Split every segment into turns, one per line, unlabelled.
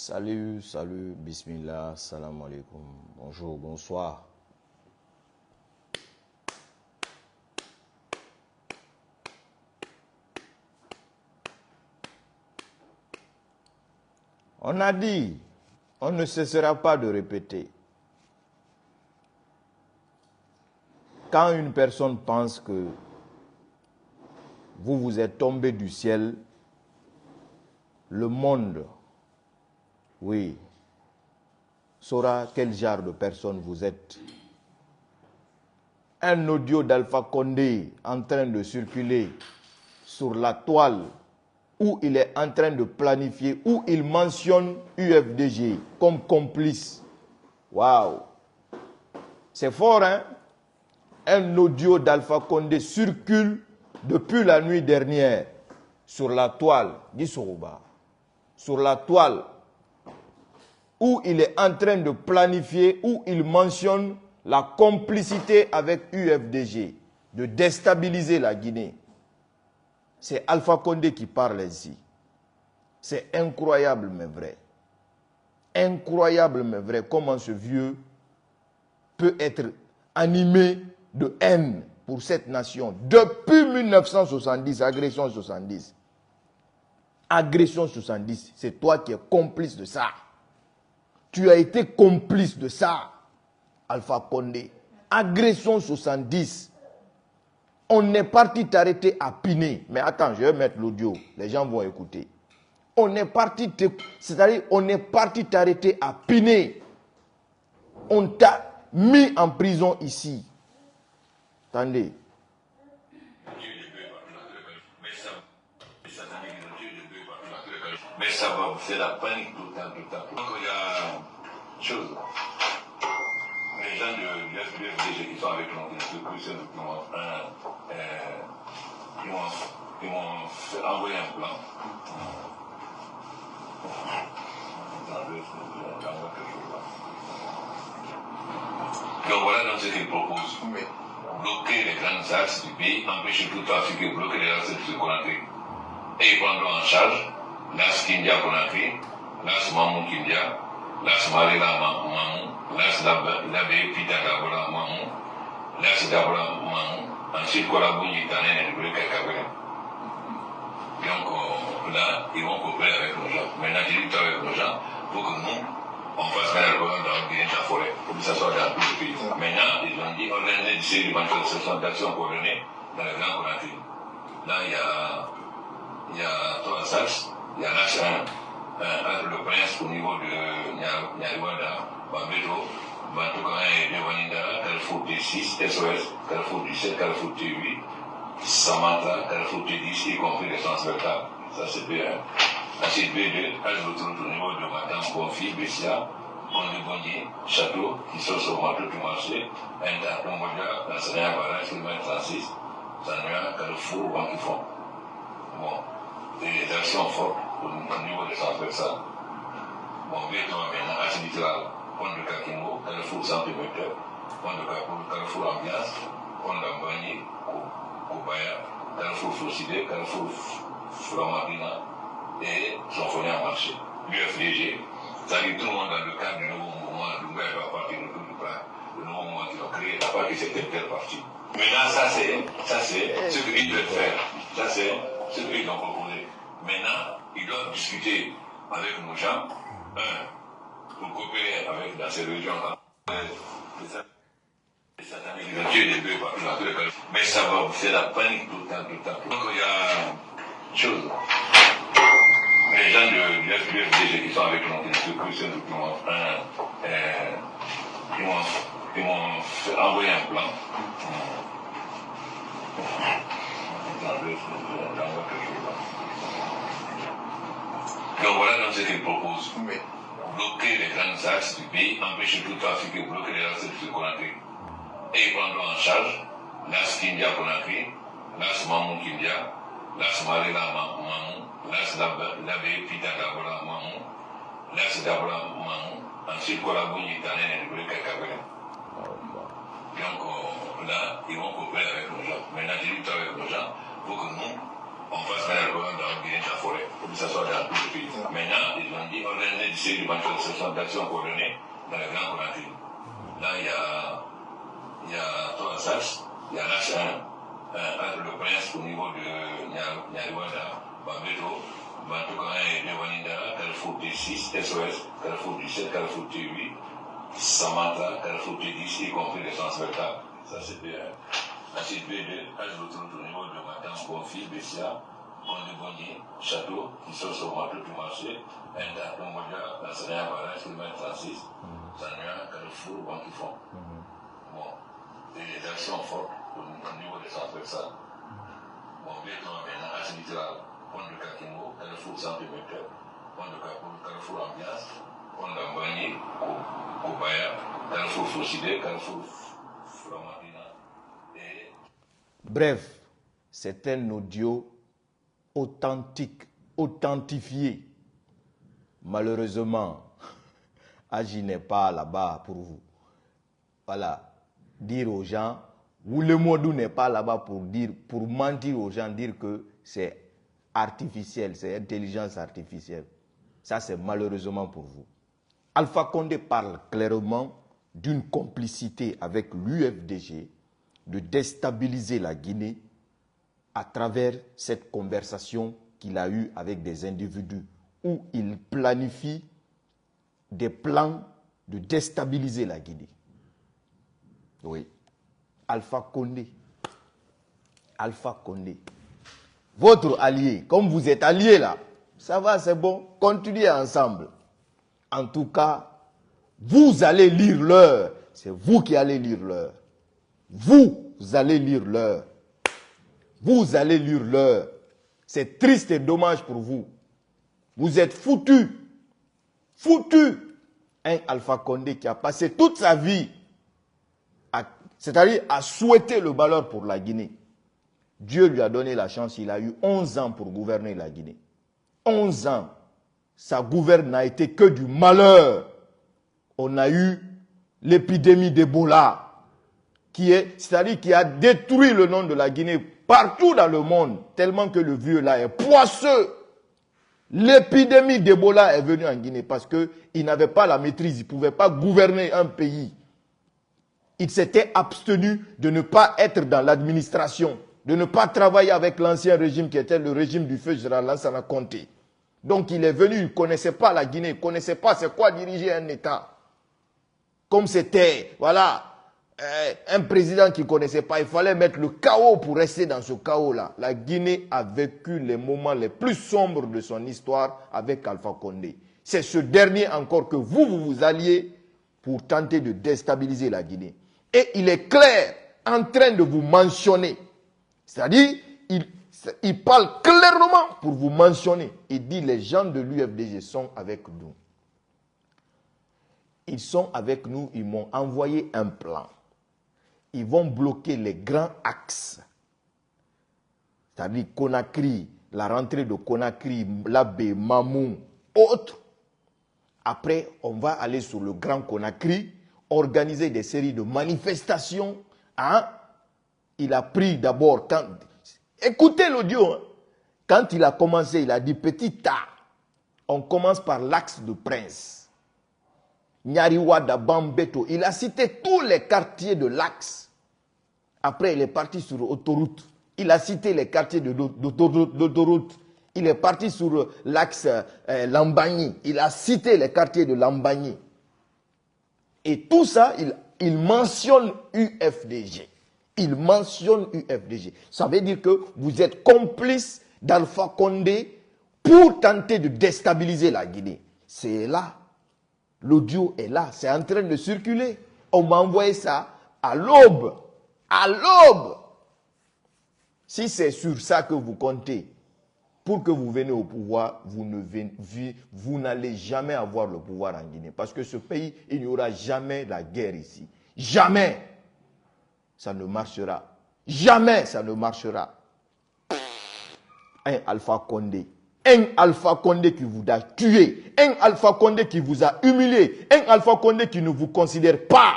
Salut, salut, bismillah, salam alaikum, bonjour, bonsoir. On a dit, on ne cessera pas de répéter. Quand une personne pense que vous êtes tombé du ciel, le monde, oui, saura quel genre de personne vous êtes. Un audio d'Alpha Condé en train de circuler sur la toile où il est en train de planifier, où il mentionne UFDG comme complice. Waouh! C'est fort, hein? Un audio d'Alpha Condé circule depuis la nuit dernière sur la toile, dit Sorouba, sur la toile où il est en train de planifier, où il mentionne la complicité avec UFDG, de déstabiliser la Guinée. C'est Alpha Condé qui parle ici. C'est incroyable mais vrai. Incroyable mais vrai comment ce vieux peut être animé de haine pour cette nation. Depuis 1970, agression 70. Agression 70, c'est toi qui es complice de ça. Tu as été complice de ça, Alpha Condé. Agression 70. On est parti t'arrêter à Piné. Mais attends, je vais mettre l'audio. Les gens vont écouter. On est parti t'arrêter à Piné. On t'a mis en prison ici. Attendez.
Mais ça va, c'est la panique tout le temps. Donc il y a une chose. Les gens de l'UFDG qui sont avec nous, ils m'ont envoyé un plan. Donc voilà donc ce qu'ils proposent. Bloquer les grands axes du pays, empêcher tout trafic et bloquer les axes de Conakry. Et ils prendront en charge l'as Kindia Conakry, l'as Mamou Kindia, l'as Marila Mamou, l'as Labé Pita Dabora Mamou, l'as Dabora Mamou, ensuite Korabouni Tanen et le Kakabé. Donc là, ils vont coopérer avec nos gens. Maintenant, ils disent avec nos gens pour que nous, on fasse un programme dans le Guinée de la forêt, pour que ça soit dans tout le pays. Maintenant, ils ont dit organiser des séries de manifestations d'action coordonnées dans le Grand Conakry. Là, il y a trois axes. Il y en a un, le prince au niveau de Nyarwanda, Bambeto, Bantoukan et Devanindara, Carrefour T6, SOS, Carrefour T7, Carrefour T8, Samantha, Carrefour T10, y compris les transversales. Ça c'est B1. Ensuite B2, l'autoroute au niveau de Matam, Bonfi, Bessia, Gondé-Bondier, Château, qui sont sur Matou du marché, Inda, Tombodia, Lansania, Barrage, km 36, Sanua, Carrefour, Banquifon. Bon. Des actions fortes au niveau des transversales. Bon, bientôt maintenant, Asibitral, pont de Kakimo, Carrefour Centimètre, pont de Carrefour Ambiance, pont d'Ambani, Kobaya, Carrefour Fossidé, Carrefour Flamadina et Sonfoné en marché. L'UFDG, ça dit tout le monde dans le cadre du nouveau mouvement, Louga va partir de tout le plan, le nouveau mouvement qu'ils ont créé, la part qui c'était telle partie. Maintenant, ça c'est ce qu'ils doivent faire. Ça c'est ce qu'ils ont proposé. Maintenant, ils doivent discuter avec nos gens, pour coopérer avec dans ces régions-là. Mais ça va, c'est la panique tout le temps. Donc il y a une chose. Les gens de l'UFDG qui sont avec nous, ils m'ont envoyé un plan. Donc voilà donc ce qu'ils proposent. Bloquer les grands axes du pays, empêcher tout trafic et bloquer les axes de Conakry. Et ils prendront en charge l'as Kindia Conakry, l'as Mamou Kindia, l'as Marila Mamou, l'as Labé Pita Dabora Mamou, l'as Dabora Mamou, ensuite Korabouni Tanen et le Kakabé. Donc là, ils vont coopérer avec nos gens. Maintenant, ils discutent avec nos gens pour que nous, on fasse un programme dans le Guinée de la forêt, pour que ça soit dans tout le pays. Maintenant, ils ont ont dit organiser une série de sessions d'action coordonnées dans les grands Conakry. Là, il y a trois axes. Il y a l'axe 1, entre le prince au niveau de Nyariwada, Babeto, Bantoka 1 et 2 Wanindara, Carrefour T6, SOS, Carrefour T7, Carrefour T8, Samantha, Carrefour T10, y compris les sens vertables. Ça c'est B1. Ensuite B2, à l'autoroute au niveau de Matam, Bonfi, Bessia, Gondé-Bondier, Château, qui sont sur Matou tout marché, Enda, Tombodia, Lansania, Barrage, km 36, Sanua, Carrefour, Banquifon. Bon, des actions fortes au niveau des centres versales. Bon, B3 maintenant, Axe littoral, pont de Kakimo, Carrefour Centimètre, pont de Carrefour Ambiance, pont d'Ambagny, Kobaya, Carrefour Faucidé, Carrefour Flamadina. Et...
Bref, c'est un audio authentique, authentifié. Malheureusement, Agi n'est pas là-bas pour vous. Voilà, dire aux gens, ou le Modou n'est pas là-bas pour mentir aux gens, dire que c'est artificiel, c'est intelligence artificielle. Ça, c'est malheureusement pour vous. Alpha Condé parle clairement d'une complicité avec l'UFDG, de déstabiliser la Guinée à travers cette conversation qu'il a eue avec des individus où il planifie des plans de déstabiliser la Guinée. Oui. Alpha Condé. Alpha Condé. Votre allié, comme vous êtes alliés là, ça va, c'est bon, continuez ensemble. En tout cas, vous allez lire l'heure. C'est vous qui allez lire l'heure. Vous allez lire l'heure. Vous allez lire l'heure. C'est triste et dommage pour vous. Vous êtes foutus. Foutus. Un Alpha Condé qui a passé toute sa vie, c'est-à-dire à souhaiter le malheur pour la Guinée. Dieu lui a donné la chance, il a eu 11 ans pour gouverner la Guinée. 11 ans. Sa gouverne n'a été que du malheur. On a eu l'épidémie d'Ebola, c'est-à-dire qui a détruit le nom de la Guinée partout dans le monde, tellement que le vieux là est poisseux. L'épidémie d'Ebola est venue en Guinée parce qu'il n'avait pas la maîtrise, il ne pouvait pas gouverner un pays. Il s'était abstenu de ne pas être dans l'administration, de ne pas travailler avec l'ancien régime qui était le régime du feu général Lansana Conté. Donc il est venu, il ne connaissait pas la Guinée, il ne connaissait pas c'est quoi diriger un État. Comme c'était, voilà, un président qui ne connaissait pas, il fallait mettre le chaos pour rester dans ce chaos-là. La Guinée a vécu les moments les plus sombres de son histoire avec Alpha Condé. C'est ce dernier encore que vous alliez pour tenter de déstabiliser la Guinée. Et il est clair, en train de vous mentionner, c'est-à-dire, il parle clairement pour vous mentionner. Il dit, les gens de l'UFDG sont avec nous. Ils sont avec nous, ils m'ont envoyé un plan. Ils vont bloquer les grands axes. C'est-à-dire Conakry, la rentrée de Conakry, Labé, Mamou, autres. Après, on va aller sur le Grand Conakry, organiser des séries de manifestations. Hein? Il a pris d'abord, écoutez l'audio, hein? Quand il a commencé, il a dit petit A, on commence par l'axe de Prince. Nyariwada, Bambeto, il a cité tous les quartiers de l'axe. Après, il est parti sur l'autoroute. Il a cité les quartiers d'autoroute. Il est parti sur l'axe Lambagny. Il a cité les quartiers de Lambagny. Et tout ça, il mentionne UFDG. Il mentionne UFDG. Ça veut dire que vous êtes complice d'Alpha Condé pour tenter de déstabiliser la Guinée. C'est là. L'audio est là. C'est en train de circuler. On m'a envoyé ça à l'aube. À l'aube. Si c'est sur ça que vous comptez, pour que vous veniez au pouvoir, vous n'allez jamais avoir le pouvoir en Guinée. Parce que ce pays, il n'y aura jamais la guerre ici. Jamais. Ça ne marchera. Jamais ça ne marchera. Un Alpha Condé. Un Alpha Condé qui vous a tué. Un Alpha Condé qui vous a humilié. Un Alpha Condé qui ne vous considère pas.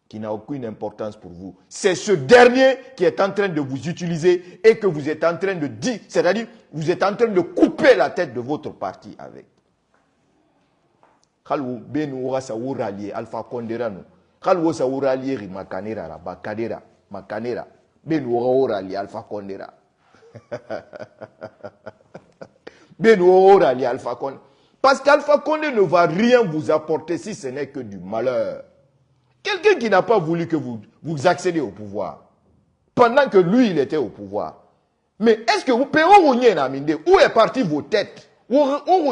Qui n'a aucune importance pour vous. C'est ce dernier qui est en train de vous utiliser et que vous êtes en train de dire, c'est-à-dire vous êtes en train de couper la tête de votre parti avec. Khalou benu wa sa wo rallier Alpha Condé ranu. Khalou sa wo rallier Makanera la Bakadera Makanera benu wo rallier Alpha Condé ra. Benu wo rallier Alpha Condé. Parce qu'Alpha Condé ne va rien vous apporter si ce n'est que du malheur. Quelqu'un qui n'a pas voulu que vous accédiez au pouvoir. Pendant que lui, il était au pouvoir. Mais est-ce que vous pouvez où est parti vos têtes? Où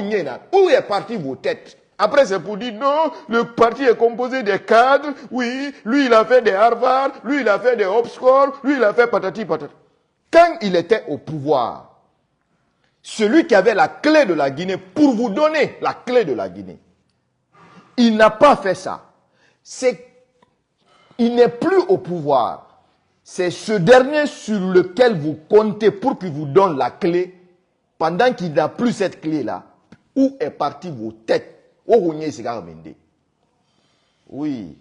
est parti vos têtes? Après, c'est pour dire non, le parti est composé des cadres. Oui, lui, il a fait des Harvard. Lui, il a fait des Oxford. Lui, il a fait patati patata. Quand il était au pouvoir, celui qui avait la clé de la Guinée, pour vous donner la clé de la Guinée, il n'a pas fait ça. Il n'est plus au pouvoir. C'est ce dernier sur lequel vous comptez pour qu'il vous donne la clé, pendant qu'il n'a plus cette clé-là. Où est partie vos têtes? Oui,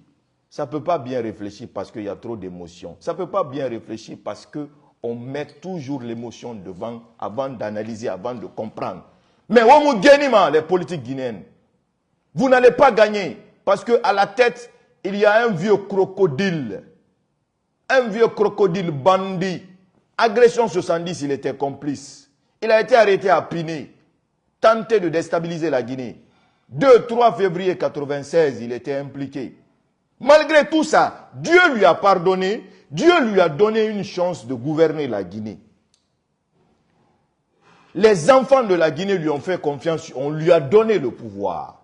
ça ne peut pas bien réfléchir parce qu'il y a trop d'émotions. Ça ne peut pas bien réfléchir parce qu'on met toujours l'émotion devant, avant d'analyser, avant de comprendre. Mais les politiques guinéennes, vous n'allez pas gagner parce qu'à la tête, il y a un vieux crocodile. Un vieux crocodile bandit. Agression 70, il était complice. Il a été arrêté à Piné. Tenté de déstabiliser la Guinée. 2-3 février 1996, il était impliqué. Malgré tout ça, Dieu lui a pardonné. Dieu lui a donné une chance de gouverner la Guinée. Les enfants de la Guinée lui ont fait confiance. On lui a donné le pouvoir.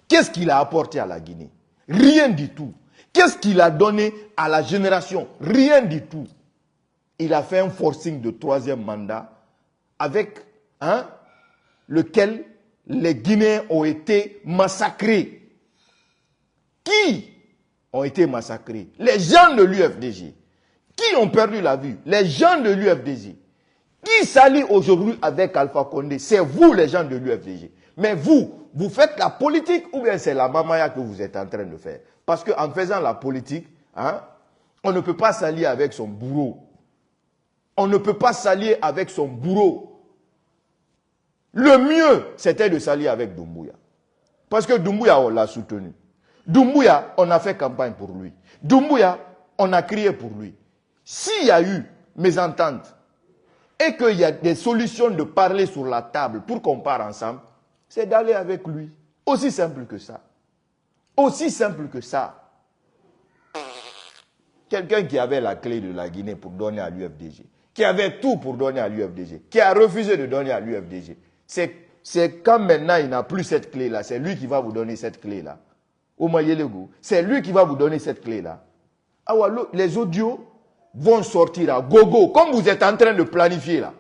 Qu'est-ce qu'il a apporté à la Guinée? Rien du tout. Qu'est-ce qu'il a donné à la génération? Rien du tout. Il a fait un forcing de 3e mandat avec lequel les Guinéens ont été massacrés. Qui ont été massacrés? Les gens de l'UFDG. Qui ont perdu la vie? Les gens de l'UFDG. Qui s'allie aujourd'hui avec Alpha Condé? C'est vous les gens de l'UFDG. Mais vous faites la politique ou bien c'est la mamaya que vous êtes en train de faire? Parce qu'en faisant la politique, on ne peut pas s'allier avec son bourreau. On ne peut pas s'allier avec son bourreau. Le mieux, c'était de s'allier avec Doumbouya. Parce que Doumbouya, on l'a soutenu. Doumbouya, on a fait campagne pour lui. Doumbouya, on a crié pour lui. S'il y a eu mésentente et qu'il y a des solutions de parler sur la table pour qu'on parte ensemble, c'est d'aller avec lui. Aussi simple que ça. Aussi simple que ça. Quelqu'un qui avait la clé de la Guinée pour donner à l'UFDG, qui avait tout pour donner à l'UFDG, qui a refusé de donner à l'UFDG, c'est quand maintenant il n'a plus cette clé-là, c'est lui qui va vous donner cette clé-là. C'est lui qui va vous donner cette clé-là. Les audios vont sortir à gogo, comme vous êtes en train de planifier là,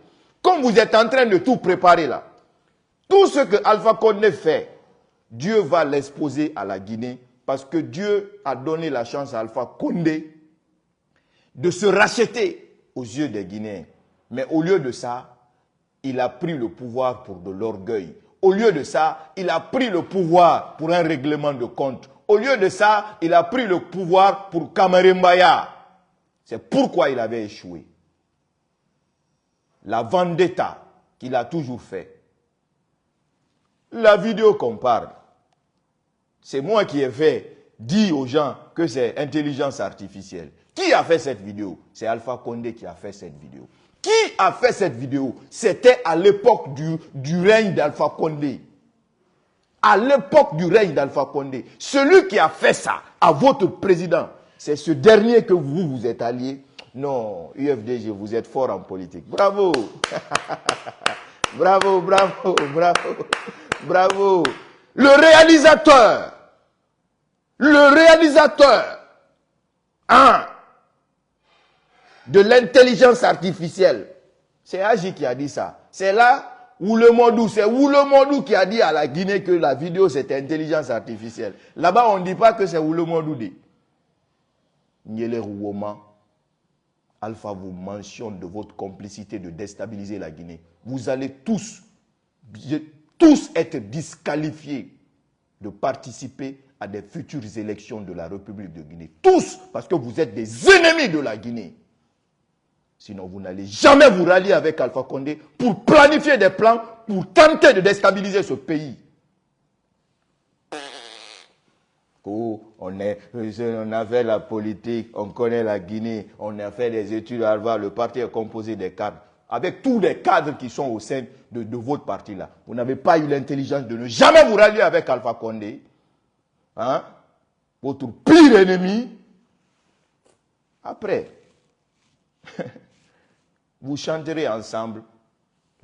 comme vous êtes en train de tout préparer là. Tout ce que Alpha Condé fait, Dieu va l'exposer à la Guinée parce que Dieu a donné la chance à Alpha Condé de se racheter aux yeux des Guinéens. Mais au lieu de ça, il a pris le pouvoir pour de l'orgueil. Au lieu de ça, il a pris le pouvoir pour un règlement de compte. Au lieu de ça, il a pris le pouvoir pour Kamarimbaya. C'est pourquoi il avait échoué. La vendetta qu'il a toujours fait. La vidéo qu'on parle, c'est moi qui ai fait dire aux gens que c'est intelligence artificielle. Qui a fait cette vidéo? C'est Alpha Condé qui a fait cette vidéo. Qui a fait cette vidéo? C'était à l'époque du règne d'Alpha Condé. À l'époque du règne d'Alpha Condé. Celui qui a fait ça à votre président, c'est ce dernier que vous êtes allié. Non, UFDG, vous êtes fort en politique. Bravo. Bravo, bravo, bravo. Bravo. Le réalisateur de l'intelligence artificielle, c'est Agi qui a dit ça. C'est là où le Mondou, c'est où le Mondou qui a dit à la Guinée que la vidéo c'était intelligence artificielle. Là-bas, on ne dit pas que c'est où le Mondou dit. Nyele Rouoma, Alpha vous mentionne de votre complicité de déstabiliser la Guinée. Vous allez tous être disqualifiés de participer à des futures élections de la République de Guinée. Tous, parce que vous êtes des ennemis de la Guinée. Sinon, vous n'allez jamais vous rallier avec Alpha Condé pour planifier des plans, pour tenter de déstabiliser ce pays. On a fait la politique, on connaît la Guinée, on a fait des études à Harvard, le parti est composé des cadres. Avec tous les cadres qui sont au sein de votre parti-là. Vous n'avez pas eu l'intelligence de ne jamais vous rallier avec Alpha Condé. Hein? Votre pire ennemi. Après, vous chanterez ensemble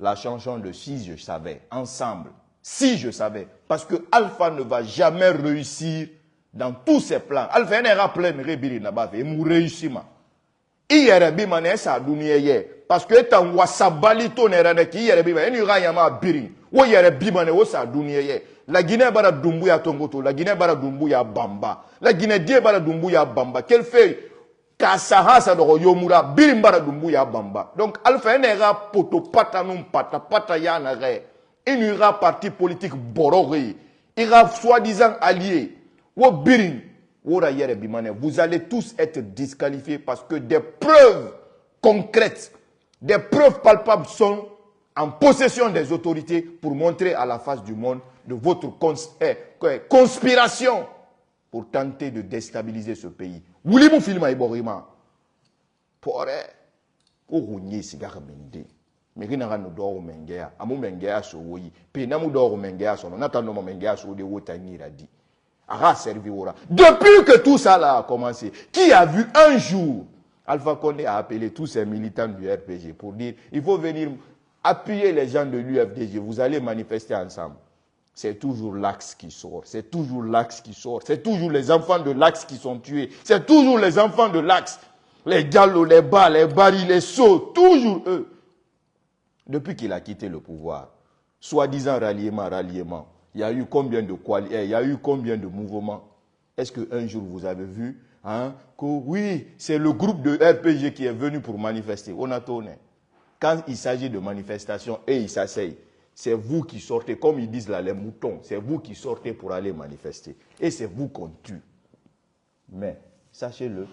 la chanson de Si je savais. Ensemble. Si je savais. Parce que Alpha ne va jamais réussir dans tous ses plans. Alpha n'ira plein de rebiri n'a et mou réussir. Hier bimane sa dunia parce que tan wasabalito nera ne ki hier bimane ni ga yama biri. Wo hier bimane wo sa dunia ye. La Guinée bara dumbu ya Tongoto, la Guinée bara dumbu ya Bamba. La Guinée die bara dumbu ya Bamba. Quel fait Kasaha sa do yomura biri bara dumbu ya Bamba. Donc Alpha n'ira poto patanum pata ya na re. Il y aura parti politique bororé. Il y aura soi-disant allié. Wo biri. Vous allez tous être disqualifiés parce que des preuves concrètes, des preuves palpables sont en possession des autorités pour montrer à la face du monde de votre conspiration pour tenter de déstabiliser ce pays. Vous filmer Iborima. Pour mais qui n'a pas d'or mengea, amu mengea so oui, penamu d'or mengea so, n'attendons pas mengea so de wotani radi. Depuis que tout ça là a commencé, qui a vu un jour Alpha Condé a appelé tous ces militants du RPG pour dire il faut venir appuyer les gens de l'UFDG, vous allez manifester ensemble. C'est toujours l'Axe qui sort, c'est toujours l'Axe qui sort, c'est toujours les enfants de l'Axe qui sont tués, c'est toujours les enfants de l'Axe, les Diallo, les Bas, les Barry, les Sceaux, toujours eux. Depuis qu'il a quitté le pouvoir, soi-disant ralliement, il y a eu combien de il y a eu combien de mouvements? Est-ce qu'un jour vous avez vu que oui, c'est le groupe de RPG qui est venu pour manifester? On a tourné. Quand il s'agit de manifestation et ils s'asseyent, c'est vous qui sortez, comme ils disent là, les moutons, c'est vous qui sortez pour aller manifester. Et c'est vous qu'on tue. Mais, sachez-le,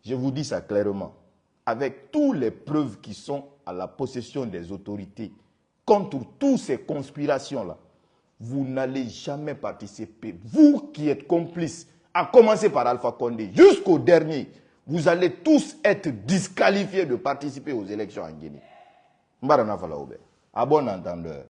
je vous dis ça clairement, avec toutes les preuves qui sont à la possession des autorités, contre toutes ces conspirations-là, vous n'allez jamais participer. Vous qui êtes complices, à commencer par Alpha Condé, jusqu'au dernier, vous allez tous être disqualifiés de participer aux élections en Guinée. À bon entendeur.